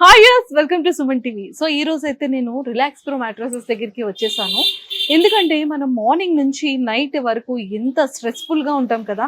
Hi yes welcome to Suman TV. So ఈ రోజు అయితే నేను రిలాక్స్ ప్రో మ్యాట్రసెస్ దగ్గరికి వచ్చేసాను. ఎందుకంటే మనం మార్నింగ్ నుంచి నైట్ వరకు ఎంత స్ట్రెస్ఫుల్ గా ఉంటాం కదా,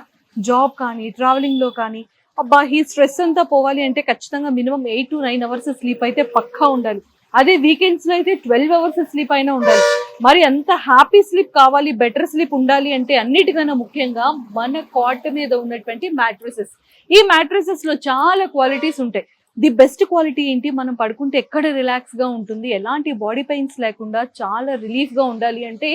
జాబ్ కానీ ట్రావెలింగ్ లో కానీ. అబ్బా, ఈ స్ట్రెస్ అంతా పోవాలి అంటే ఖచ్చితంగా మినిమం 8 to 9 అవర్స్ స్లీప్ అయితే పక్కా ఉండాలి. అదే వీకెండ్స్ లో అయితే 12 అవర్స్ స్లీప్ అయినా ఉండాలి. మరి అంత హ్యాపీ స్లీప్ కావాలి, బెటర్ స్లీప్ ఉండాలి అంటే అన్నిటికన్నా ముఖ్యంగా మన కాట్ మీద ఉన్నటువంటి మ్యాట్రసెస్. ఈ మ్యాట్రసెస్ లో చాలా క్వాలిటీస్ ఉంటాయి. ది బెస్ట్ క్వాలిటీ ఏంటి, మనం పడుకుంటే ఎక్కడ రిలాక్స్ గా ఉంటుంది, ఎలాంటి బాడీ పెయిన్స్ లేకుండా చాలా రిలీఫ్ గా ఉండాలి అంటే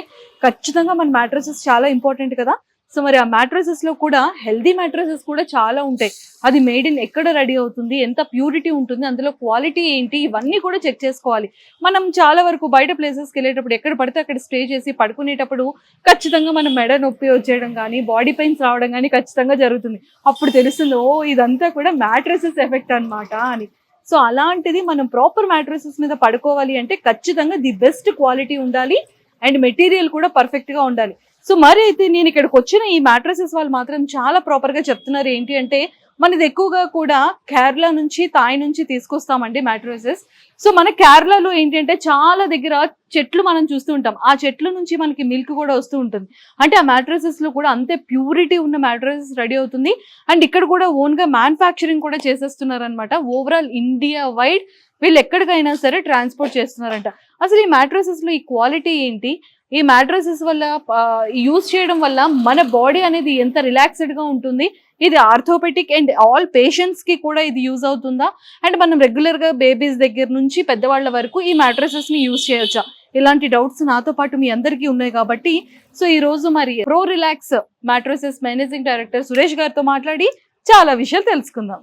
ఖచ్చితంగా మన మ్యాట్రసెస్ చాలా ఇంపార్టెంట్ కదా. సో మరి ఆ మ్యాట్రసెస్ లో కూడా హెల్దీ మ్యాట్రసెస్ కూడా చాలా ఉంటాయి. అది మేడ్ ఇన్ ఎక్కడ రెడీ అవుతుంది, ఎంత ప్యూరిటీ ఉంటుంది, అందులో క్వాలిటీ ఏంటి, ఇవన్నీ కూడా చెక్ చేసుకోవాలి. మనం చాలా వరకు బయట ప్లేసెస్కి వెళ్ళేటప్పుడు ఎక్కడ పడితే అక్కడ స్టే చేసి పడుకునేటప్పుడు ఖచ్చితంగా మనం మెడ నొప్పి వచ్చేయడం కానీ బాడీ పెయిన్స్ రావడం కానీ ఖచ్చితంగా జరుగుతుంది. అప్పుడు తెలుస్తుంది, ఓ ఇదంతా కూడా మ్యాట్రసెస్ ఎఫెక్ట్ అన్నమాట అని. సో అలాంటిది మనం ప్రాపర్ మ్యాట్రసెస్ మీద పడుకోవాలి అంటే ఖచ్చితంగా ది బెస్ట్ క్వాలిటీ ఉండాలి అండ్ మెటీరియల్ కూడా పర్ఫెక్ట్ గా ఉండాలి. సో మరి అయితే నేను ఇక్కడికి వచ్చిన ఈ మ్యాట్రసెస్ వాళ్ళు మాత్రం చాలా ప్రాపర్ గా చెప్తున్నారు. ఏంటి అంటే మనది ఎక్కువగా కూడా కేరళ నుంచి, తాయ్ నుంచి తీసుకొస్తామండి మ్యాట్రసెస్. సో మన కేరళలో ఏంటి అంటే చాలా దగ్గర చెట్లు మనం చూస్తూ ఉంటాం. ఆ చెట్ల నుంచి మనకి మిల్క్ కూడా వస్తూ ఉంటుంది. అంటే ఆ మ్యాట్రసెస్ లో కూడా అంతే ప్యూరిటీ ఉన్న మ్యాట్రసెస్ రెడీ అవుతుంది. అండ్ ఇక్కడ కూడా ఓన్ గా మ్యానుఫ్యాక్చరింగ్ కూడా చేసేస్తున్నారు అనమాట. ఓవరాల్ ఇండియా వైడ్ వీళ్ళు ఎక్కడికైనా సరే ట్రాన్స్పోర్ట్ చేస్తున్నారంట. అసలు ఈ మ్యాట్రసెస్ లో ఈ క్వాలిటీ ఏంటి, ఈ మ్యాట్రసెస్ వల్ల యూజ్ చేయడం వల్ల మన బాడీ అనేది ఎంత రిలాక్స్డ్ గా ఉంటుంది, ఇది ఆర్థోపెటిక్ అండ్ ఆల్ పేషెంట్స్ కి కూడా ఇది యూజ్ అవుతుందా, అండ్ మనం రెగ్యులర్ గా బేబీస్ దగ్గర నుంచి పెద్దవాళ్ళ వరకు ఈ మ్యాట్రసెస్ ని యూజ్ చేయొచ్చా, ఇలాంటి డౌట్స్ నాతో పాటు మీ అందరికీ ఉన్నాయి. కాబట్టి సో ఈ రోజు మరి pro relax mattresses managing director Suresh గారితో మాట్లాడి చాలా విషయాలు తెలుసుకుందాం.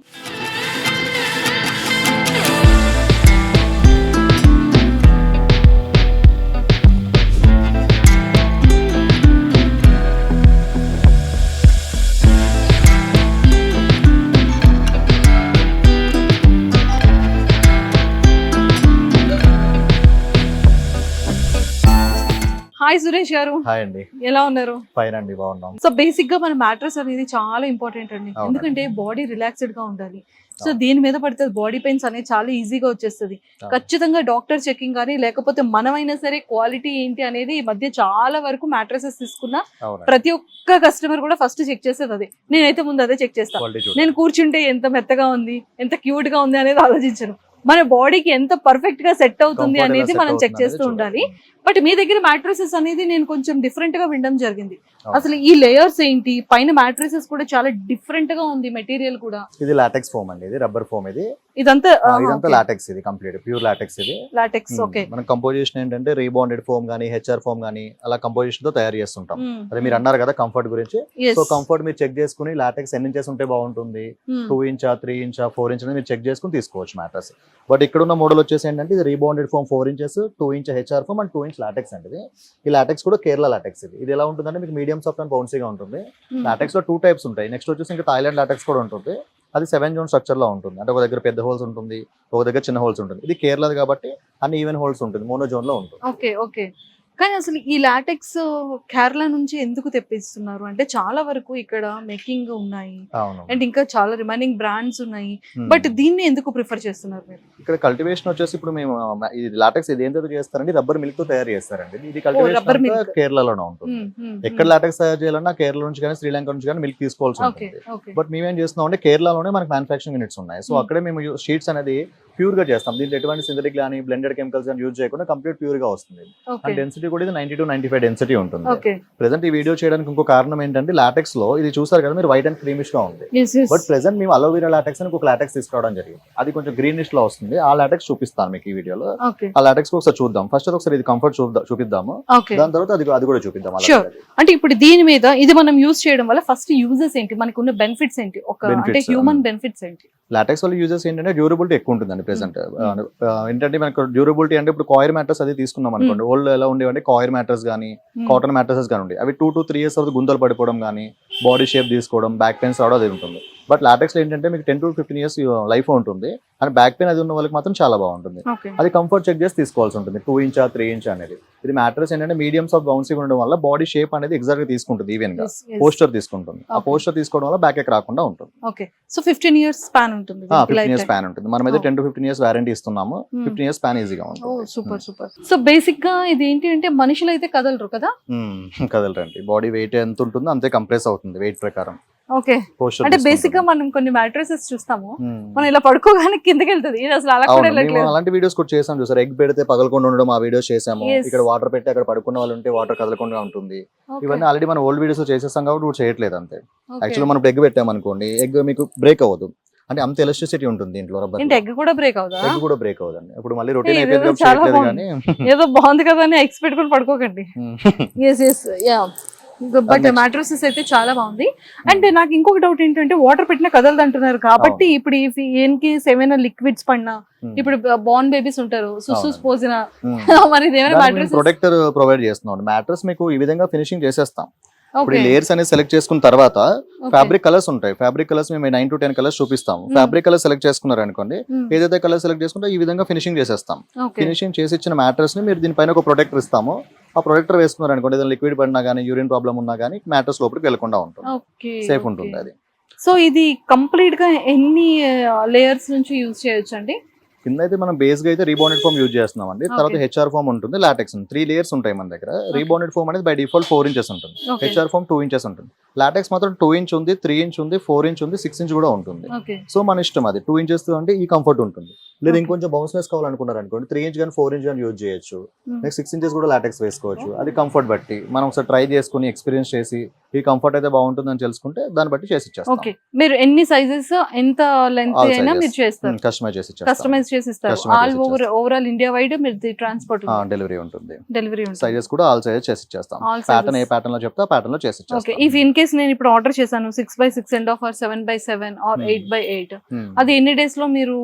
హాయ్ సురేష్ గారు. హాయ్ అండి. ఎలా ఉన్నారు? ఫైన్ అండి, బాగున్నాం. సో బేసిక్ గా మన మ్యాట్రస్ అనేది చాలా ఇంపార్టెంట్ అండి. ఎందుకంటే బాడీ రిలాక్స్డ్ గా ఉండాలి. సో దీని మీద పడితే బాడీ పెయిన్స్ అనేది చాలా ఈజీగా వచ్చేస్తుంది. ఖచ్చితంగా డాక్టర్ చెకింగ్ కానీ లేకపోతే మనమైనా సరే క్వాలిటీ ఏంటి అనేది ఈ మధ్య చాలా వరకు మ్యాట్రసెస్ తీసుకున్న ప్రతి ఒక్క కస్టమర్ కూడా ఫస్ట్ చెక్ చేసేది అదే. నేనైతే ముందు అదే చెక్ చేస్తాను. నేను కూర్చుంటే ఎంత మెత్తగా ఉంది, ఎంత క్యూట్ గా ఉంది అనేది ఆలోచించను. మన బాడీకి ఎంత పర్ఫెక్ట్ గా సెట్ అవుతుంది అనేది మనం చెక్ చేస్తూ ఉండాలి. బట్ మీ దగ్గర మ్యాట్రసెస్ అనేది నేను కొంచెం డిఫరెంట్ గా వినడం జరిగింది. అసలు ఈ లేయర్స్ ఏంటి, పైన మ్యాట్రసెస్ కూడా చాలా డిఫరెంట్ గా ఉంది, మెటీరియల్ కూడా. ఇది లాటెక్స్ ఫోమ్ అండి, ఇది రబ్బర్ ఫోమ్. ఇదంతా లాటెక్స్, ఇది కంప్లీట్ ప్యూర్ లాటెక్స్. ఇది లాటెక్స్. ఓకే. మన కంపోజిషన్ ఏంటంటే రీబాండెడ్ ఫోమ్ గానీ, హెచ్ఆర్ ఫోమ్ గానీ అలా కంపోజిషన్ తో తయారు చేస్తుంటాం. అదే మీరు అన్నారు కదా కంఫర్ట్ గురించి. సో కంఫర్ట్ మీరు చెక్ చేసుకుని లాటెక్స్ ఎన్ని ఇంచెస్ ఉంటే బాగుంటుంది, 2 inch 3 inch 4 inch మీరు చెక్ చేసుకుని తీసుకోవచ్చు మ్యాట్రస్. బట్ ఇక్కడ ఉన్న మోడల్ వచ్చేసి ఏంటంటే ఇది rebonded foam 4 inches, 2 inch HR foam and 2 inch LaTeX అండి. ఈ లాటెక్స్ కూడా కేరళ లాటెక్స్. ఇది ఎలా ఉంటుందంటే మీకు మీడియం సాఫ్ట్ అండ్ బౌన్సీగా ఉంటుంది. లాటెక్స్ లో 2 types ఉంటాయి. నెక్స్ట్ వచ్చేసి ఇంకా థాయిలాండ్ లాటెక్స్ కూడా ఉంటుంది. అది 7 zone స్ట్రక్చర్ లో ఉంటుంది. అంటే ఒక దగ్గర పెద్ద హోల్స్ ఉంటుంది, ఒక దగ్గర చిన్న హోల్స్ ఉంటుంది. ఇది కేరళది కాబట్టి అన్ని ఈవెన్ హోల్స్ ఉంటుంది, మోనో జోన్ లో ఉంటుంది. Okay okay. కానీ అసలు ఈ లాటెక్స్ కేరళ నుంచి ఎందుకు తెప్పిస్తున్నారు అంటే చాలా వరకు ఇక్కడ మేకింగ్ ఉన్నాయి అండ్ ఇంకా చాలా రిమైనింగ్ బ్రాండ్స్ ఉన్నాయి. బట్ దీన్ని ఎందుకు ప్రిఫర్ చేస్తున్నారు మీరు? ఇక్కడ కల్టివేషన్ వచ్చేసి ఇప్పుడు మేము ఇది లాటెక్స్ ఇది ఏంటో చేస్తారండి, రబ్బర్ మిల్క్ తో తయారు చేస్తారండి. ఇది కల్టివేషన్ కేరళలోనే ఉంటుంది. ఎక్కడ లాటెక్స్ తయారు చేయాలన్నా కేరళ నుంచి కానీ శ్రీలంక నుంచి కానీ మిల్క్ తీసుకోవాల్సి ఉంటుంది. బట్ మేమేం చేస్తున్నాం అంటే కేరళలోనే మనకి మ్యానుఫాక్చరింగ్ యూనిట్స్ ఉన్నాయి. సో అక్కడే మేము షీట్స్ అనేది ప్యూర్ గా చేస్తాం. దీంట్లో ఎటువంటి సింథటిక్ కానీ బ్లెండెడ్ కెమికల్స్ కానీ యూజ్ చేయకుండా కంప్లీట్ ప్యూర్ గా వస్తుంది. అండ్ డెన్సిటీ కూడా ఇది 90 to 95 డెన్సిటీ ఉంటుంది. ప్రెసెంట్ ఈ వీడియో చేయడానికి ఇంకో కారణం ఏంటంటే లాటెక్స్ లో ఇది చూసారు కదా మీరు, వైట్ అండ్ క్రీమిష్ గా ఉంది. బట్ ప్రెసెంట్ మేము అలోవెరా లాటెక్స్ అని ఒక లాటెక్స్ తీసుకురావడం జరిగింది. అది కొంచెం గ్రీనిష్ లో వస్తుంది. ఆ లాటెక్స్ చూపిస్తాను మీకు ఈ వీడియోలో. ఆ లాటెక్స్ ఒకసారి చూద్దాం. ఫస్ట్ ఒకసారి ఇది కంఫర్ట్ చూపిద్దాము, దాని తర్వాత అది కూడా చూపిద్దాం. అంటే ఇప్పుడు దీని మీద ఇది మనం యూజ్ చేయడం వల్ల ఫస్ట్ యూజెస్ ఏంటి, మనకు ఉన్న బెనిఫిట్స్ ఏంటి, అంటే హ్యూమన్ బెనిఫిట్స్ ఏంటి? లాటెక్స్ వల్ల యూజెస్ ఏంటంటే డ్యూరబిలిటీ ఎక్కువ ఉంటుందండి. ప్రెసెంట్ ఏంటంటే మనకు డ్యూరబిలిటీ అంటే ఇప్పుడు కాయిర్ మ్యాట్రస్ అది తీసుకున్నాం అనుకోండి, ఓల్డ్ ఎలా ఉండేవంటే కాయిర్ మ్యాట్రస్ కానీ కాటన్ మ్యాట్రసెస్ కానీ ఉండే అవి 2 to 3 years తర్వాత గుంతలు పడిపోవడం కానీ బాడీ షేప్ తీసుకోవడం, బ్యాక్ పెయిన్స్ రావడం అది ఉంటుంది. బట్ లాటెక్స్ ఏంటంటే మీకు 10 to 15 years లైఫ్ ఉంటుంది, అండ్ బ్యాక్ పెయిన్ అది ఉన్న వాళ్ళకి మాత్రం చాలా బాగుంటుంది. అది కంఫర్ట్ చెక్ చేసి తీసుకోవాల్సి ఉంటుంది, 2 inch 3 inch అనేది. ఇది మ్యాట్రెస్ ఏంటంటే మీడియంస్ ఆఫ్ బౌన్సీ ఉండడం వల్ల బాడీ షేప్ అనేది ఎగ్జాక్ట్ గా తీసుకుంటుంది, ఈవెన్ గా పోస్టర్ తీసుకుంటుంది. ఆ పోస్టర్ తీసుకోవడం వల్ల బ్యాక్ ఎక్ రాకుండా ఉంటుంది. ఓకే, సో 15 years స్పాన్ ఉంటుంది. 15 years స్పాన్ ఉంటుంది. మనం అయితే 10 to 15 years వారంటీ ఇస్తున్నాము, 15 years స్పాన్ ఈజీగా ఉంటుంది. Super super. సో బేసిక్ గా ఇది ఏంటి అంటే మనుషులు అయితే కదలరు కదా? కదలరండి, బాడీ వెయిట్ ఎంత ఉంటుందో అంతే కంప్రెస్ అవుతుంది వెయిట్ ప్రకారం. ఓకే, అంటే బేసిక్ గా మనం కొన్ని మ్యాట్రెసెస్ చూస్తాము, మనం ఇలా పడుకోగానే కిందకి వెళ్తుంది, ఇది అసలు అలా కూడా వెళ్ళట్లేదు. అలాంటి వీడియోస్ కూడా చేసాం చూసారు, ఎగ్ పెడితే పగలకుండా ఉండడం, ఆ వీడియోస్ చేసాము. ఇక్కడ వాటర్ పెట్టి అక్కడ పడుకున్న వాళ్ళు ఉంటే వాటర్ కదలకుండా ఉంటుంది. ఇవన్నీ ఆల్రెడీ మనం ఓల్డ్ వీడియోస్ చేసేస్తాం కాబట్టి ఇప్పుడు చేయట్లేదు అంతే. యాక్చువల్లీ మనం ఎగ్ పెట్టామనుకోండి, ఎగ్ మీకు బ్రేక్ అవ్వదు, అంటే అంత ఎలక్ట్రిసిటీ ఉంటుంది దీంట్లో. రబ్బర్ ఎగ్ కూడా బ్రేక్ అవుదా? ఎగ్ కూడా బ్రేక్ అవ్వదండి. ఇప్పుడు మళ్ళీ రొటీన్ అయిపోయింది కానీ ఏదో బాగుంది కదా అని ఎక్స్ పెట్టుకొని పడుకోకండి. బట్ మ్యాట్రసెస్ అయితే చాలా బాగుంది. అండ్ నాకు ఇంకొక డౌట్ ఏంటంటే వాటర్ పెట్టినా కదలదు అంటున్నారు కాబట్టి ఇప్పుడు ఏనికి ఏమైనా లిక్విడ్స్ పడినా, ఇప్పుడు బార్న్ బేబీస్ ఉంటారు, సుసూస్ పోసిన, మరి ప్రొటెక్టర్ ప్రొవైడ్ చేస్తున్నాం. మ్యాట్రస్ మీకు ఈ విధంగా ఫినిషింగ్ చేసేస్తాం. ఇప్పుడు లేయర్స్ అనేది సెలెక్ట్ చేసుకున్న తర్వాత ఫ్యాబ్రిక్ కలర్స్ ఉంటాయి. ఫ్యాబ్రిక్ కలర్స్ మేము 9 to 10 కలర్స్ చూపిస్తాము. ఫ్యాబ్రిక్ కలర్ సెలెక్ట్ చేసుకున్నారు అనుకోండి, ఏదైతే కలర్ సెలెక్ట్ చేసుకుంటే ఈ విధంగా ఫినిషింగ్ చేసేస్తాం. ఫినిషింగ్ చేసి ఇచ్చిన మ్యాట్రస్ ని మీరు దీనిపైన ఒక ప్రొటెక్టర్ ఇస్తాము. ఆ ప్రొటెక్టర్ వేసుకున్నారు అనుకోండి, ఏదైనా లిక్విడ్ పడినా కానీ, యూరిన్ ప్రాబ్లం ఉన్నా కానీ మ్యాట్రస్ లోపలికి వెళ్లకుండా ఉంటుంది, సేఫ్ ఉంటుంది అది. సో ఇది కంప్లీట్ గా ఎన్ని లేయర్స్ నుంచి యూజ్ చేయొచ్చు అండి? కింద అయితే మనం బేస్ గా అయితే రీబౌండెడ్ ఫోమ్ యూజ్ చేస్తున్నాం అండి. తర్వాత హెచ్ఆర్ ఫోమ్ ఉంటుంది, లాటెక్స్ 3 లేయర్స్ ఉంటాయి మన దగ్గర. రీబౌండెడ్ ఫోమ్ అనేది బై డిఫాల్ట్ 4 inches ఉంటుంది, హెచ్ఆర్ ఫోమ్ 2 inches ఉంటుంది. లాటెక్స్ మాత్రం 2 inch ఉంది, 3 inch ఉంది, 4 inch ఉంది, 6 inch కూడా ఉంటుంది. సో మన ఇష్టం, అది 2 inches అంటే ఈ కంఫర్ట్ ఉంటుంది. లేదా ఇంకొంచెం బౌన్స్నెస్ కావాలనుకున్నారు అనుకోండి, 3 inch కానీ 4 inch కానీ యూజ్ చేయొచ్చు. నెక్స్ట్ 6 inches కూడా లాటెక్స్ వేసుకోవచ్చు. అది కంఫర్ట్ బట్టి మనం ఒకసారి ట్రై చేసుకుని ఎక్స్పీరియన్స్ చేసి ఈ కంఫర్ట్ అయితే బాగుంటుందని తెలుసుకుంటే దాన్ని బట్టి చేసి ఇచ్చేస్తాం. ఓకే, మీరు ఎన్ని సైజెస్ ఎంత లెంత్ అయినా మీరు చేస్తారు, కస్టమైజ్ చేసి ఇస్తారు. ఆల్ ఓవరాల్ ఇండియా వైడ్ మీరు ట్రాన్స్పోర్ట్ డెలివరీ ఉంటుంది. సైజెస్ కూడా ఆల్ సైజెస్ చేసి ఇచ్చేస్తాం. ప్యాటర్న్ ఏ ప్యాటర్న్ లో చెప్తా ప్యాటర్న్ లో చేసి ఇచ్చేస్తాం. ఓకే, ఇఫ్ ఇన్ కేస్ నేను ఇప్పుడు ఆర్డర్ చేశాను 6x6 and of are 7x7 are 8x8, అది ఎన్ని డేస్ లో మీరు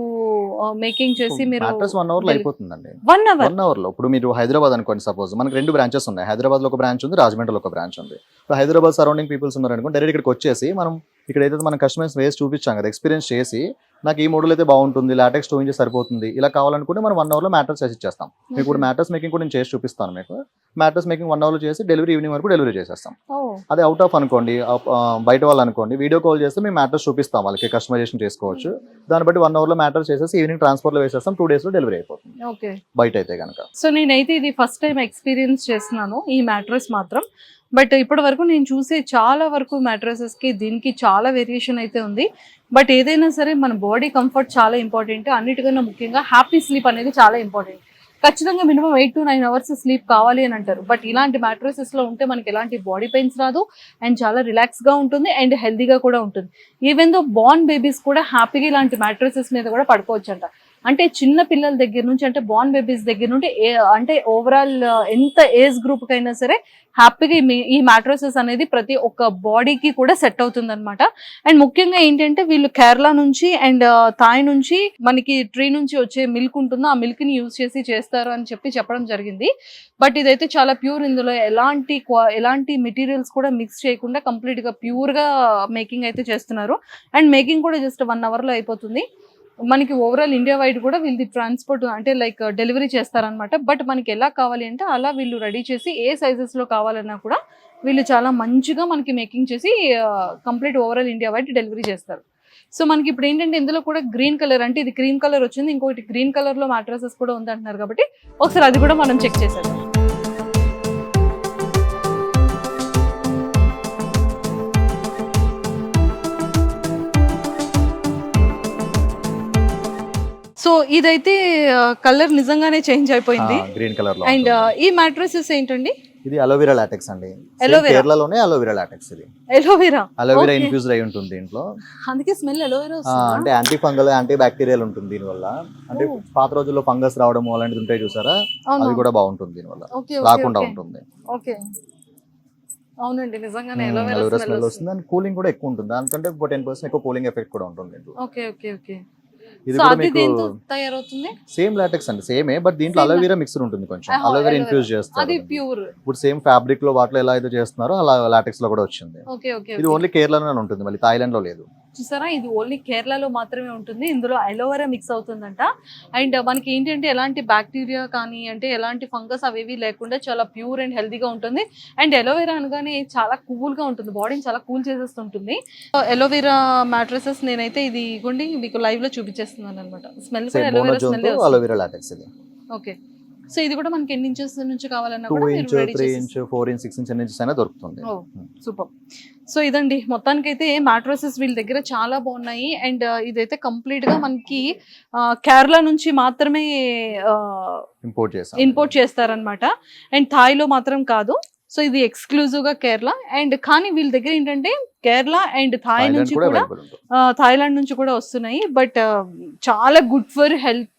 మేకింగ్ చేసి మీరు? 1 hour లో అయిపోతుందండి. 1 hour లో. ఇప్పుడు మీరు హైదరాబాద్ అనుకోండి, సపోజ్ మనకి 2 branches ఉన్నాయి. హైదరాబాద్ లో ఒక బ్రాంచ్ ఉంది, రాజమండ్రిలో ఒక బ్రాంచ్ ఉంది. హైదరాబాద్ సరౌండింగ్ పీపుల్స్ ఉన్నారు అనుకోండి, డైరెక్ట్ ఇక్కడికి వచ్చేసి మనం ఇక్కడ ఏదైతే మనం కస్టమైజ్ వేసి చూపించాం కదా, ఎక్స్పీరియన్స్ చేసి నాకు ఈ మోడల్ అయితే బాగుంటుంది, లాటెక్స్ 2 inches సరిపోతుంది, ఇలా కావాలనుకుంటే మనం 1 hour లో మ్యాట్రస్ చేసి ఇచ్చేస్తాం. మీకు ఇప్పుడు మ్యాట్రస్ మేకింగ్ కూడా నేను చేసి చూపిస్తాను. మీకు మ్యాట్రస్ మేకింగ్ 1 hour లో చేసి డెలివరీ ఈవినింగ్ వరకు డెలివరీ చేసేస్తాం. అదే అవుట్ ఆఫ్ అనుకోండి, బయట వాళ్ళు అనుకోండి, వీడియో కాల్ చేస్తే మేము మ్యాట్రస్ చూపిస్తాం, వాళ్ళకి కస్టమైజేషన్ చేసుకోవచ్చు. దాన్ని బట్టి 1 hour లో మ్యాట్రస్ చేసేసి ఈవినింగ్ ట్రాన్స్పోర్ట్ లో వేసేస్తాం, 2 days లో డెలివరీ అయిపోతుంది బయట అయితే కనుక. సో నేనైతే ఇది ఫస్ట్ టైం ఎక్స్పీరియన్స్ చేస్తున్నాను ఈ మ్యాట్రస్ మాత్రం. బట్ ఇప్పటి వరకు నేను చూసే చాలా వరకు మ్యాట్రసెస్ కి దీనికి చాలా వేరియేషన్ అయితే ఉంది. బట్ ఏదైనా సరే మన బాడీ కంఫర్ట్ చాలా ఇంపార్టెంట్, అన్నిటికన్నా ముఖ్యంగా హ్యాపీ స్లీప్ అనేది చాలా ఇంపార్టెంట్. ఖచ్చితంగా మినిమం 8 to 9 hours స్లీప్ కావాలి అని అంటారు. బట్ ఇలాంటి మ్యాట్రసెస్ లో ఉంటే మనకి ఎలాంటి బాడీ పెయిన్స్ రాదు, అండ్ చాలా రిలాక్స్ గా ఉంటుంది, అండ్ హెల్దీగా కూడా ఉంటుంది. ఈవెన్ దో బార్న్ బేబీస్ కూడా హ్యాపీగా ఇలాంటి మ్యాట్రసెస్ మీద కూడా పడుకోవచ్చు అంట. అంటే చిన్న పిల్లల దగ్గర నుంచి, అంటే బార్న్ బేబీస్ దగ్గర నుండి అంటే ఓవరాల్ ఎంత ఏజ్ గ్రూప్ కైనా సరే హ్యాపీగా ఈ మ్యాట్రసెస్ అనేది ప్రతి ఒక్క బాడీకి కూడా సెట్ అవుతుంది అనమాట. అండ్ ముఖ్యంగా ఏంటంటే వీళ్ళు కేరళ నుంచి అండ్ థాయ్ నుంచి మనకి ట్రీ నుంచి వచ్చే మిల్క్ ఉంటుందో ఆ మిల్క్ ని యూజ్ చేసి చేస్తారు అని చెప్పడం జరిగింది. బట్ ఇదైతే చాలా ప్యూర్, ఇందులో ఎలాంటి మెటీరియల్స్ కూడా మిక్స్ చేయకుండా కంప్లీట్ గా ప్యూర్ గా మేకింగ్ అయితే చేస్తున్నారు. అండ్ మేకింగ్ కూడా జస్ట్ 1 hour లో అయిపోతుంది. మనకి ఓవరాల్ ఇండియా వైడ్ కూడా వీళ్ళది ట్రాన్స్పోర్ట్ అంటే లైక్ డెలివరీ చేస్తారనమాట. బట్ మనకి ఎలా కావాలి అంటే అలా వీళ్ళు రెడీ చేసి ఏ సైజెస్ లో కావాలన్నా కూడా వీళ్ళు చాలా మంచిగా మనకి మేకింగ్ చేసి complete overall India wide delivery చేస్తారు. సో మనకి ఇప్పుడు ఏంటంటే ఇందులో కూడా గ్రీన్ కలర్, అంటే ఇది క్రీమ్ కలర్ వచ్చింది, ఇంకొకటి గ్రీన్ కలర్ లో మ్యాట్రసెస్ కూడా ఉంది అంటున్నారు కాబట్టి ఒకసారి అది కూడా మనం చెక్ చేసేద్దాం. సో ఇదైతే కలర్ నిజంగానే చేంజ్ అయిపోయింది, గ్రీన్ కలర్ లో. అండ్ ఈ మ్యాట్రసెస్ ఏంటండి? ఇది అలోవెరా లాటెక్స్ అండి, కేరళలోనే అలోవెరా లాటెక్స్. ఇది అలోవెరా ఇన్ఫ్యూజ్డ్ అయి ఉంటుంది దీంట్లో, అందుకే స్మెల్ అలోవెరా. అంటే యాంటీ ఫంగల్ యాంటీ బ్యాక్టీరియల్ ఉంటుంది దీనివల్ల. అంటే పాత రోజుల్లో ఫంగస్ రావడం అలాంటిది ఉంటాయి చూసారా, అవి కూడా బాగుంటుంది దీనివల్ల, రాకుండా ఉంటుంది. ఓకే, అవునండి, నిజంగానే అలోవెరా స్మెల్ వస్తుంది. అండ్ కూలింగ్ కూడా ఎక్కువ ఉంటుంది, దానికంటే 10% ఎక్కువ కూలింగ్ ఎఫెక్ట్ కూడా ఉంటుంది. Okay okay okay. ఇది సో కూడా అది మీకు దేంతో తయారవుతుంది? సేమ్ లాటెక్స్ అండి, సేమే, బట్ దీంట్లో Same అలోవెరా మిక్సర్ ఉంటుంది, కొంచెం ఆహా, అలోవెరా aloe ఇన్ఫ్యూజ్ vera. చేస్తారు. అది ప్యూర్. ఇప్పుడు సేమ్ ఫ్యాబ్రిక్ లో వాటిలో ఎలా అయితే చేస్తున్నారో అలా లాటెక్స్ లో కూడా వచ్చింది. Okay okay. ఇది ఓన్లీ కేరళలోనే ఉంటుంది, మళ్ళీ థాయిలాండ్ లో లేదు. చూసారా, ఇది ఓన్లీ కేరళలో మాత్రమే ఉంటుంది. ఇందులో అలోవెరా మిక్స్ అవుతుందంట. అండ్ మనకి ఏంటంటే ఎలాంటి బ్యాక్టీరియా కానీ అంటే ఎలాంటి ఫంగస్ అవేవి లేకుండా చాలా ప్యూర్ అండ్ హెల్తీగా ఉంటుంది. అండ్ అలోవెరా అనగానే చాలా కూల్గా ఉంటుంది, బాడీని చాలా కూల్ చేసేస్తుంటుంది. అలోవెరా మ్యాట్రసెస్ నేనైతే ఇది ఇగోండి మీకు లైవ్ లో చూపించేస్తున్నాను అనమాట. స్మెల్ కూడా అలోవెరా స్మెల్. అలోవెరా లాటెక్స్ ఇది. ఓకే. సో ఇది కూడా మనకి ఎన్ని ఇంచెస్ నుంచి కావాలన్నా 2 కూడా ఇంచ్, మీరు రెడీ 3 చేసి. ఇంచ్, 4 ఇంచ్, 6 ఇంచ్, ఎన్ని ఇంచెస్ అయినా దొరుకుతుంది. సూపర్. సో ఇదండి మొత్తానికైతే మ్యాట్రసెస్ వీళ్ళ దగ్గర చాలా బాగున్నాయి. అండ్ ఇదైతే కంప్లీట్ గా మనకి కేరళ నుంచి మాత్రమే ఇంపోర్ట్ చేస్తారనమాట. అండ్ థాయిలో మాత్రం కాదు. సో ఇది ఎక్స్క్లూజివ్ గా కేరళ. అండ్ కానీ వీళ్ళ దగ్గర ఏంటంటే కేరళ అండ్ థాయ్ నుంచి కూడా థాయిలాండ్ నుంచి కూడా వస్తున్నాయి. బట్ చాలా గుడ్ ఫర్ హెల్త్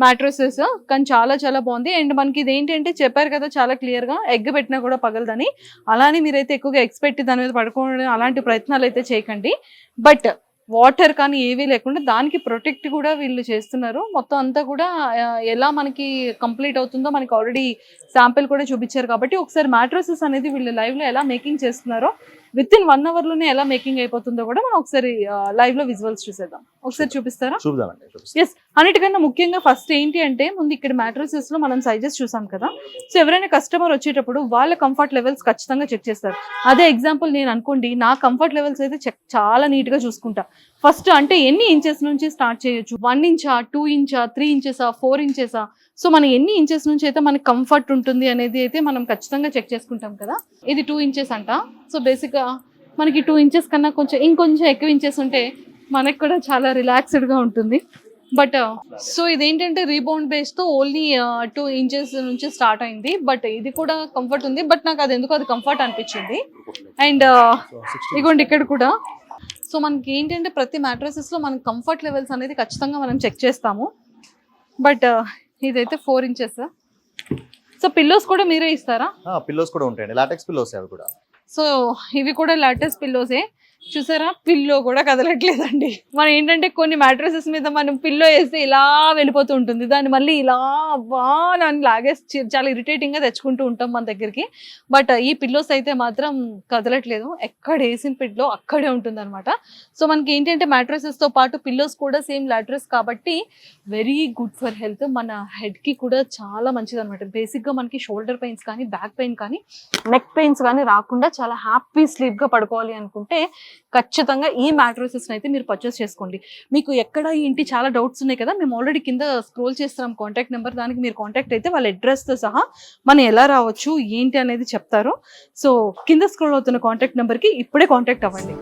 మ్యాట్రసెస్, కానీ చాలా చాలా బాగుంది. అండ్ మనకి ఇది ఏంటంటే చెప్పారు కదా చాలా క్లియర్ గా, ఎగ్ పెట్టినా కూడా పగలదని. అలానే మీరైతే ఎక్కువగా ఎగ్స్ పెట్టి దాని మీద పడుకోవడం అలాంటి ప్రయత్నాలు అయితే చేయకండి. బట్ వాటర్ కానీ ఏవీ లేకుండా దానికి ప్రొటెక్ట్ కూడా వీళ్ళు చేస్తున్నారు. మొత్తం అంతా కూడా ఎలా మనకి కంప్లీట్ అవుతుందో మనకి ఆల్రెడీ శాంపిల్ కూడా చూపించారు. కాబట్టి ఒకసారి మ్యాట్రసెస్ అనేది వీళ్ళు లైవ్ లో ఎలా మేకింగ్ చేస్తున్నారో, విత్ ఇన్ 1 hour లోనే ఎలా మేకింగ్ అయిపోతుందో కూడా మనం ఒకసారి లైవ్ లో విజువల్స్ చూసేద్దాం. ఒకసారి చూపిస్తారా? ఎస్. అన్నిటికన్నా ముఖ్యంగా ఫస్ట్ ఏంటి అంటే ముందు ఇక్కడ మ్యాట్రసెస్ లో మనం సైజెస్ చూసాం కదా. సో ఎవరైనా కస్టమర్ వచ్చేటప్పుడు వాళ్ళ కంఫర్ట్ లెవెల్స్ ఖచ్చితంగా చెక్ చేస్తారు. అదే ఎగ్జాంపుల్ నేను అనుకోండి, నా కంఫర్ట్ లెవెల్స్ అయితే చాలా నీట్ గా చూసుకుంటా. ఫస్ట్ అంటే ఎన్ని ఇంచెస్ నుంచి స్టార్ట్ చేయొచ్చు, 1 ఇంచా, 2 ఇంచా, 3 ఇంచెసా, 4 ఇంచెసా, సో మనం ఎన్ని ఇంచెస్ నుంచి అయితే మనకి కంఫర్ట్ ఉంటుంది అనేది అయితే మనం ఖచ్చితంగా చెక్ చేసుకుంటాం కదా. ఇది 2 ఇంచెస్ అంట. సో బేసిక్గా మనకి 2 ఇంచెస్ కన్నా ఇంకొంచెం ఎక్కువ ఇంచెస్ ఉంటే మనకి కూడా చాలా రిలాక్స్డ్గా ఉంటుంది. బట్ సో ఇదేంటంటే రీబౌండ్ బేస్తో ఓన్లీ 2 ఇంచెస్ నుంచి స్టార్ట్ అయింది. బట్ ఇది కూడా కంఫర్ట్ ఉంది, బట్ నాకు అది ఎందుకో అది కంఫర్ట్ అనిపించింది. అండ్ ఇగోండి ఇక్కడ కూడా. సో మనకి ఏంటంటే ప్రతి మ్యాట్రసెస్లో మనకి కంఫర్ట్ లెవెల్స్ అనేది ఖచ్చితంగా మనం చెక్ చేస్తాము. బట్ ఇదైతే 4 ఇంచెస్. సో పిల్లోస్ కూడా మీరే ఇస్తారా? పిల్లోస్ కూడా ఉంటాయండి, లాటెక్స్ పిల్లోస్ అవి కూడా. సో ఇవి కూడా లాటెక్స్ పిల్లోసే. చూసారా, పిల్లో కూడా కదలట్లేదండి. మనం ఏంటంటే కొన్ని మ్యాట్రసెస్ మీద మనం పిల్లో వేస్తే ఇలా వెళ్ళిపోతూ ఉంటుంది, దాన్ని మళ్ళీ ఇలా దాన్ని లాగేసి చాలా ఇరిటేటింగ్ గా తెచ్చుకుంటూ ఉంటాం మన దగ్గరికి. బట్ ఈ పిల్లోస్ అయితే మాత్రం కదలట్లేదు, ఎక్కడ వేసిన పిల్లో అక్కడే ఉంటుంది అనమాట. సో మనకి ఏంటంటే మ్యాట్రసెస్ తో పాటు పిల్లోస్ కూడా సేమ్ లాట్రస్ కాబట్టి వెరీ గుడ్ ఫర్ హెల్త్. మన హెడ్ కి కూడా చాలా మంచిది అనమాట. బేసిక్ గా మనకి షోల్డర్ పెయిన్స్ కానీ, బ్యాక్ పెయిన్ కానీ, నెక్ పెయిన్స్ కానీ రాకుండా చాలా హ్యాపీ స్లీప్ గా పడుకోవాలి అనుకుంటే ఖచ్చితంగా ఈ మ్యాట్రసెస్ అయితే మీరు పర్చేస్ చేసుకోండి. మీకు ఎక్కడ ఏంటి చాలా డౌట్స్ ఉన్నాయి కదా, మేము ఆల్రెడీ కింద స్క్రోల్ చేస్తున్నాం కాంటాక్ట్ నెంబర్, దానికి మీరు కాంటాక్ట్ అయితే వాళ్ళ అడ్రస్తో సహా మనం ఎలా రావచ్చు ఏంటి అనేది చెప్తారు. సో కింద స్క్రోల్ అవుతున్న కాంటాక్ట్ నెంబర్కి ఇప్పుడే కాంటాక్ట్ అవ్వండి.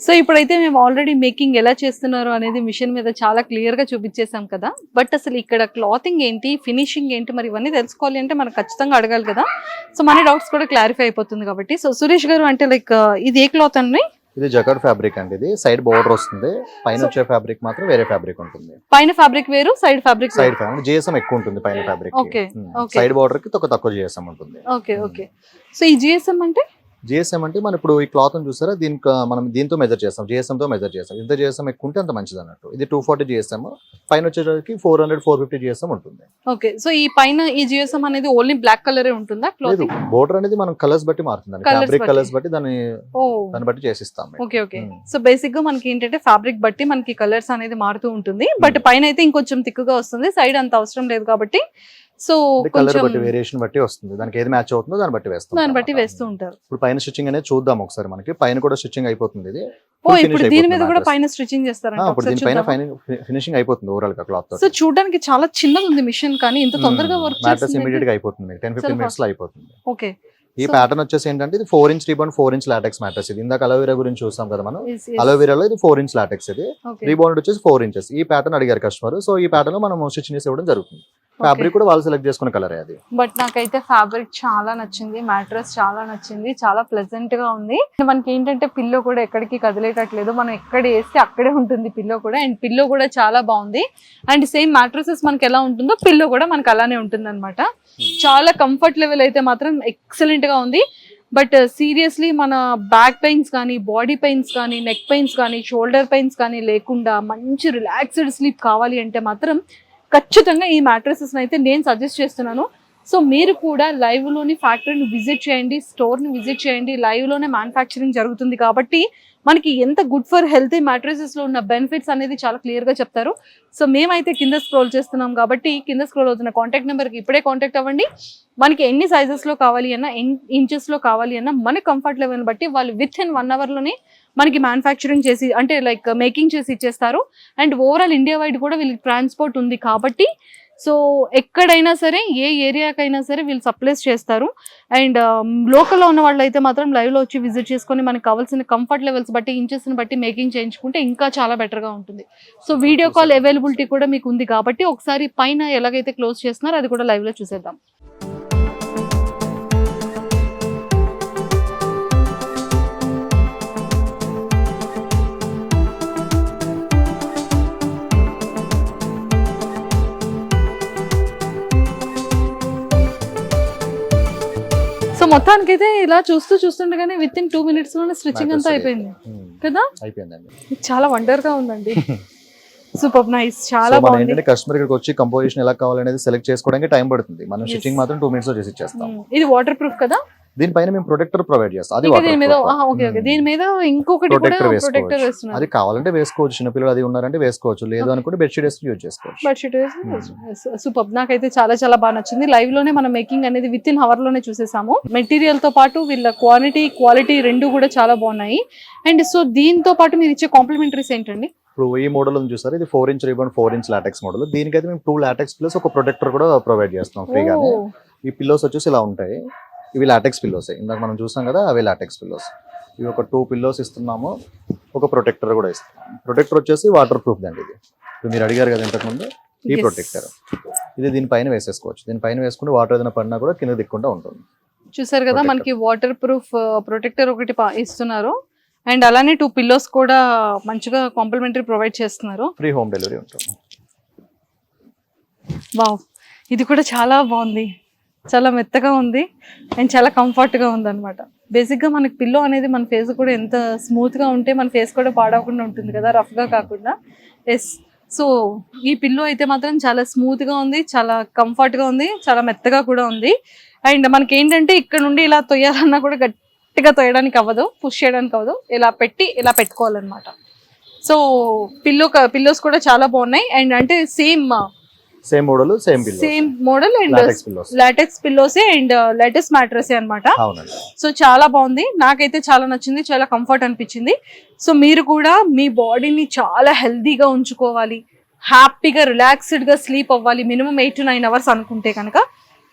సో ఇప్పుడైతే మేము ఆల్రెడీ మేకింగ్ ఎలా చేస్తున్నారు అనేది మిషన్ మీద చాలా క్లియర్ గా చూపించేసాం కదా. బట్ అసలు ఇక్కడ క్లాతింగ్ ఏంటి, ఫినిషింగ్ ఏంటి, మరి ఇవన్నీ తెలుసుకోవాలి అంటే మనం ఖచ్చితంగా అడగాలి కదా. సో మన డౌట్స్ కూడా క్లారిఫై అయిపోతుంది కాబట్టి. సో సురేష్ గారు అంటే లైక్ ఇది ఏ క్లాత్ అండి? ఇది జకార్డ్ ఫ్యాబ్రిక్ అండి. ఇది సైడ్ బోర్డర్ వస్తుంది, పైన వచ్చే ఫ్యాబ్రిక్ మాత్రం వేరే ఫ్యాబ్రిక్ ఉంటుంది. పైన ఫ్యాబ్రిక్ వేరు, సైడ్ ఫ్యాబ్రిక్ జిఎస్ఎం ఎక్కువ ఉంటుంది పైన ఫ్యాబ్రిక్. ఓకే. సైడ్ బోర్డర్ కి తక్కువ జిఎస్ఎం ఉంటుంది. Okay okay. సో ఈ జిఎస్ఎం అంటే జిఎస్ఎం అంటే మనం ఇప్పుడు ఈ క్లాత్ చూసారా, దీనికి మనం దీంతో మెజర్ చేస్తాం, జిఎస్ఎం తో మెజర్ చేస్తాం. ఇంత జిఎస్ఎం ఎక్కువ ఉంటే అంత మంచిది అన్నట్టు. ఇది 240 జిఎస్ఎం, పైన వచ్చేసరికి 400-450 జిఎస్ఎం ఉంటుంది. ఓకే. సో ఈ పైన ఈ జిఎస్ఎం అనేది ఓన్లీ బ్లాక్ కలర్ ఉంటుందా? లేదు, బోర్డర్ అనేది మనం కలర్స్ బట్టి మారుతుంది, ఫ్యాబ్రిక్ కలర్స్ బట్టి దాన్ని బట్టి చేసిస్తాం. Okay okay. సో బేసిక్ గా మనకి ఏంటంటే ఫ్యాబ్రిక్ బట్టి మనకి కలర్స్ అనేది మారుతూ ఉంటుంది. బట్ పైన అయితే ఇంకొంచెం థిక్గా వస్తుంది, సైడ్ అంత అవసరం లేదు కాబట్టి. సో కలర్ బట్టి వేరియేషన్ బట్టి వస్తుంది, దానికి ఏది మ్యాచ్ అవుతుందో దాన్ని బట్టి వేస్తూ ఉంటారు. ఇప్పుడు పైన స్టిచ్చింగ్ అనేది చూద్దాం ఒకసారి. మనకి పైన కూడా స్టిచ్చింగ్ అయిపోతుంది. ఇది ఇప్పుడు దీని మీద కూడా పైన స్టిచ్చింగ్ చేస్తారంట. ఇప్పుడు దీని పైన ఫినిషింగ్ అయిపోతుంది ఓవరాల్ గా క్లాత్ తో. సో చూడడానికి చాలా చిన్నది ఉంది మిషన్, కానీ ఇంత తొందరగా వర్క్ మ్యాట్రస్ ఇమిడియట్ గా అయిపోతుంది, 10-15 మినిట్స్ లో అయిపోతుంది. ఓకే. ఈ ప్యాటర్న్ వచ్చేసి ఏంటంటే ఇది 4 inch rebound 4 inch LaTeX mattress. ఇది ఇందాక అలోవెరా గురించి చూసాం కదా మనం. అలోవెరాలో ఇది 4 ఇంచ్ లాటెక్స్, ఇది రీబౌండ్ వచ్చేసి 4 ఇంచెస్. ఈ ప్యాటర్న్ అడిగారు కస్టమర్, సో ఈ ప్యాటర్న్ లో మనం స్టిచ్ చేసి ఇవ్వడం జరుగుతుంది. ఫ్యాబ్రిక్ కూడా వాళ్ళు సెలెక్ట్ చేసుకున్న కలర్ అది. బట్ నాకైతే ఫ్యాబ్రిక్ చాలా నచ్చింది, మ్యాట్రెస్ చాలా నచ్చింది, చాలా ప్లెజెంట్ గా ఉంది. మనకి ఏంటంటే పిల్లో కూడా ఎక్కడికి కదిలేటట్లేదు, మనం ఎక్కడ వేస్తే అక్కడే ఉంటుంది పిల్లో కూడా. అండ్ పిల్లో కూడా చాలా బాగుంది. అండ్ సేమ్ మ్యాట్రెసెస్ మనకి ఎలా ఉంటుందో పిల్లో కూడా మనకి అలానే ఉంటుంది అనమాట. చాలా కంఫర్ట్ లెవెల్ అయితే మాత్రం ఎక్సలెంట్ గా ఉంది. బట్ సీరియస్లీ మన బ్యాక్ పెయిన్స్ కానీ, బాడీ పెయిన్స్ కానీ, నెక్ పెయిన్స్ కానీ, షోల్డర్ పెయిన్స్ కానీ లేకుండా మంచి రిలాక్స్డ్ స్లీప్ కావాలి అంటే మాత్రం ఖచ్చితంగా ఈ మ్యాట్రెసెస్ అయితే నేను సజెస్ట్ చేస్తున్నాను. సో మీరు కూడా లైవ్ లోని ఫ్యాక్టరీని విజిట్ చేయండి, స్టోర్ ని విజిట్ చేయండి. లైవ్ లోనే మ్యానుఫ్యాక్చరింగ్ జరుగుతుంది కాబట్టి మనకి ఎంత గుడ్ ఫర్ హెల్తీ మ్యాట్రెసెస్ లో ఉన్న బెనిఫిట్స్ అనేది చాలా క్లియర్ గా చెప్తారు. సో మేమైతే కింద స్క్రోల్ చేస్తున్నాం కాబట్టి కింద స్క్రోల్ అవుతున్న కాంటాక్ట్ నెంబర్ కి ఇప్పుడే కాంటాక్ట్ అవ్వండి. మనకి ఎన్ని సైజెస్ లో కావాలి అన్నా, ఇంచెస్ లో కావాలి అన్నా మన కంఫర్ట్ లెవెల్ బట్టి వాళ్ళు విత్ ఇన్ 1 hour లోనే మనకి మ్యానుఫ్యాక్చరింగ్ చేసి అంటే లైక్ మేకింగ్ చేసి ఇచ్చేస్తారు. అండ్ ఓవరాల్ ఇండియా వైడ్ కూడా వీళ్ళకి ట్రాన్స్పోర్ట్ ఉంది కాబట్టి సో ఎక్కడైనా సరే ఏ ఏరియాకైనా సరే వీళ్ళు సప్లైస్ చేస్తారు. అండ్ లోకల్లో ఉన్న వాళ్ళు అయితే మాత్రం లైవ్లో వచ్చి విజిట్ చేసుకొని మనకు కావాల్సిన కంఫర్ట్ లెవెల్స్ బట్టి ఇంచెస్ని బట్టి మేకింగ్ చేయించుకుంటే ఇంకా చాలా బెటర్గా ఉంటుంది. సో వీడియో కాల్ అవైలబిలిటీ కూడా మీకు ఉంది కాబట్టి ఒకసారి పైన ఎలాగైతే క్లోజ్ చేస్తున్నారో అది కూడా లైవ్లో చూసేద్దాం. మొత్తానికి అయితే ఇలా చూస్తుండగానే విత్ ఇన్ 2 minutes లోనే స్టిచ్చింగ్ అంతా అయిపోయింది కదా. అయిపోయిందండి. చాలా వండర్ గా ఉందండి. సూపర్ నైస్, చాలా బాగుంది. కస్టమర్ ఇక్కడికి వచ్చి కంపోజిషన్ ఎలా కావాలనేది సెలెక్ట్ చేసుకోవడానికి టైం పడుతుంది. మనం స్టిచ్చింగ్ మాత్రం 2 minutes లో చేసి ఇచ్చేస్తాం. ఇది వాటర్ ప్రూఫ్ కదా. దీనిపైన మేము ప్రొటెక్టర్ ప్రొవైడ్ చేస్తాం. అది దీని మీద దీని మీద ఇంకొకటి కూడా ప్రొటెక్టర్ వేస్తున్నారు. అది కావాలంటే వేసుకోవచ్చు, చిన్నపిల్లలు అది ఉన్నారంటే వేసుకోవచ్చు, లేదు అనుకుంటే బెడ్షీట్ వేసుకుని యూజ్ చేసుకోవచ్చు. Bedsheet super. నాకైతే చాలా చాలా బాగా నచ్చింది. లైవ్ లోనే మనం మేకింగ్ అనేది విత్ ఇన్ అవర్ లోనే చూసేసాము. మెటీరియల్ తో పాటు వీళ్ళ క్వాలిటీ రెండు కూడా చాలా బాగున్నాయి. అండ్ సో దీంతో పాటు మీరు ఇచ్చే కాంప్లిమెంటరీస్ ఏంటండి? ఇప్పుడు ఈ మోడల్ ఉంది చూసారు, ఇది 4 inch ribbon 4 inch LaTeX model. దీనికైతే మేము 2 లాటెక్స్ ప్లస్ ఒక ప్రొటెక్టర్ కూడా ప్రొవైడ్ చేస్తాం ఫ్రీగానే. ఈ పిల్లోస్ వచ్చేసి ఇలా ఉంటాయి. ఇవి లాటెక్స్ పిల్లోస్, ఇందాక మనం చూసాం కదా అవే లాటెక్స్ పిల్లోస్. ఇవి ఒక 2 పిల్లోస్ ఇస్తున్నాము, ఒక ప్రొటెక్టర్ కూడా ఇస్తున్నాము. ప్రొటెక్టర్ వచ్చేసి వాటర్ ప్రూఫ్ దండి. ఇది మీరు అడిగారు కదా ఇంతకుముందు, ఈ ప్రొటెక్టర్ ఇది దీనిపైన వేసేసుకోవచ్చు. దీనిపైన వేసుకుంటే వాటర్ ఏదైనా పడినా కూడా కింద దిక్కుండా ఉంటుంది. చూసారు కదా మనకి వాటర్ ప్రూఫ్ ప్రొటెక్టర్ ఒకటి ఇస్తున్నారు. అండ్ అలానే 2 పిల్లోస్ కూడా మంచిగా కాంప్లిమెంటరీ ప్రొవైడ్ చేస్తున్నారు. ఫ్రీ హోమ్ డెలివరీ ఉంటుంది. వావ్, ఇది కూడా చాలా బాగుంది, చాలా మెత్తగా ఉంది అండ్ చాలా కంఫర్ట్గా ఉంది అనమాట. బేసిక్గా మనకి పిల్లో అనేది మన ఫేస్ కూడా ఎంత స్మూత్గా ఉంటే మన ఫేస్ కూడా పాడవకుండా ఉంటుంది కదా, రఫ్గా కాకుండా. ఎస్, సో ఈ పిల్లో అయితే మాత్రం చాలా స్మూత్గా ఉంది, చాలా కంఫర్ట్గా ఉంది, చాలా మెత్తగా కూడా ఉంది. అండ్ మనకి ఏంటంటే ఇక్కడ నుండి ఇలా తొయ్యాలన్నా కూడా గట్టిగా తొయ్యడానికి అవ్వదు, పుష్ చేయడానికి అవ్వదు, ఇలా పెట్టి ఇలా పెట్టుకోవాలన్నమాట. సో పిల్లోస్ కూడా చాలా బాగున్నాయి. అండ్ అంటే సేమ్ మోడల్ అండ్ లాటెక్స్ పిల్లోసే అండ్ లేటెస్ట్ మ్యాట్రెస్ అన్నమాట. సో చాలా బాగుంది, నాకైతే చాలా నచ్చింది, చాలా కంఫర్ట్ అనిపించింది. సో మీరు కూడా మీ బాడీని చాలా హెల్దీగా ఉంచుకోవాలి, హ్యాపీగా రిలాక్స్డ్గా స్లీప్ అవ్వాలి మినిమం 8 to 9 hours అనుకుంటే కనుక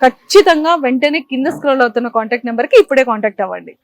ఖచ్చితంగా వెంటనే కింద స్క్రోల్ అవుతున్న కాంటాక్ట్ నెంబర్కి ఇప్పుడే కాంటాక్ట్ అవ్వండి.